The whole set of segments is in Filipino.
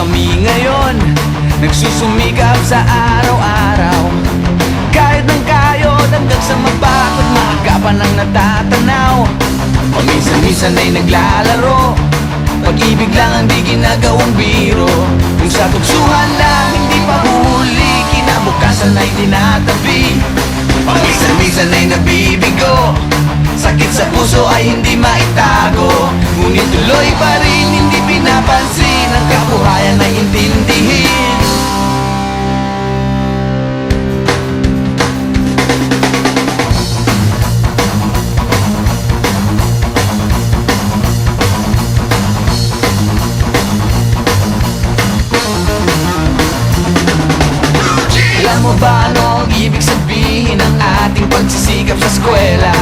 kami ngayon nagsusumikap sa araw-araw. Kahit ng kayod hanggang sa mapagod, maagapan ang natatanaw. Paminsan-minsan ay naglalaro, pag-ibig lang ang di ginagawang biro. Kung sa tuksuhan lang hindi pa huli, kinabukasan ay tinatabi. Paminsan-minsan ay nabibigo, sakit sa puso ay hindi maitago. Ngunit tuloy pa rin hindi pinapansin, ang kabuhayan ay intindihin. Alam mo ba ano ang ibig sabihin ng ating pagsisikap sa eskwela?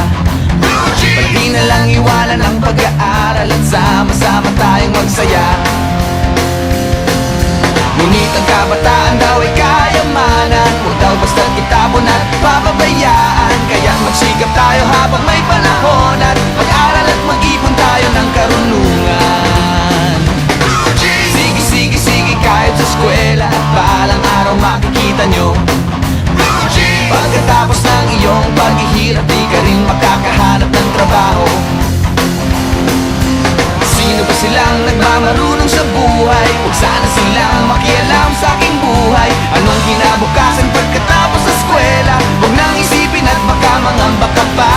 Pati na lang iwanan ang pag-aaral at sama-sama tayong magsaya. Ngunit ang kabataan daw ay kayamanan, huwag daw basta't itapon at papabayaan. Kaya magsikap tayo habang may panahon, at mag-aral at mag-ipon tayo ng karunungan. Sige, kahit sa eskwela, at balang araw makikita nyo. Pagkatapos ng iyong paghihirap, di ka rin makakahanap ng trabaho. Sino ba silang nagmamarunong sa buhay? Huwag sana silang makialam sa aking buhay. Anong kinabukasan pagkatapos sa eskwela? Huwag nang isipin at baka mangamba ka pa.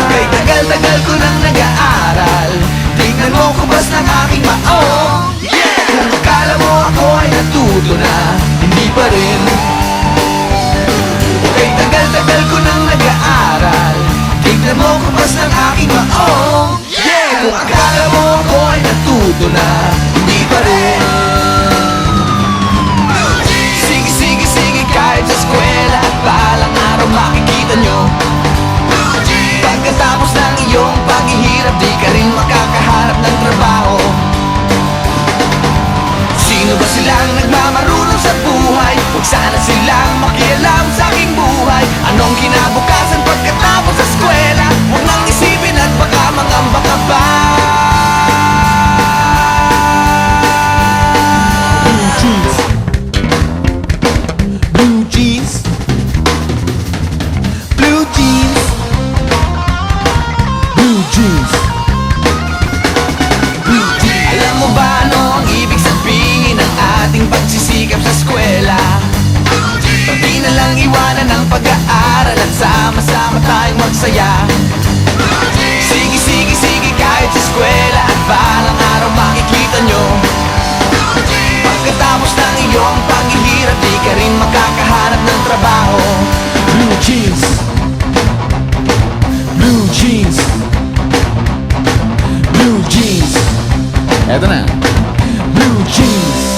Kay tagal-tagal ko nang nag-aaral, tignan mo kubas ng aking maong. Kung akala mo ako ay natuto na, hindi pa rin. Kay tagal-tagal ko nang nag-aaral, tignan mo kubas ng aking maong. Kung akala mo ako ay natuto na, hindi pa rin. Sige, kahit sa eskwela, at balang araw makikita nyo. Pagkatapos ng iyong paghihirap, di ka rin makakahanap ng trabaho. Sino ba silang nagmamarunong sa buhay? Huwag sana silang makialam sa aking buhay. Anong kinabukasan pagkatapos sa eskwela? Huwag nang isipin at baka mangamba ka pa. Blue jeans, blue jeans, blue jeans, blue jeans. Alam mo ba ano ang ibig sabihin ng ating pagsisikap sa eskwela? Pati na lang iwanan ang pag-aaral at sama-sama tayong magsaya. Sige, kahit sa eskwela, at balang araw makikita nyo. Pagkatapos ng iyong paghihirap, di ka rin makakahanap ng trabaho. Blue jeans, blue jeans, blue jeans. Eto na, blue jeans.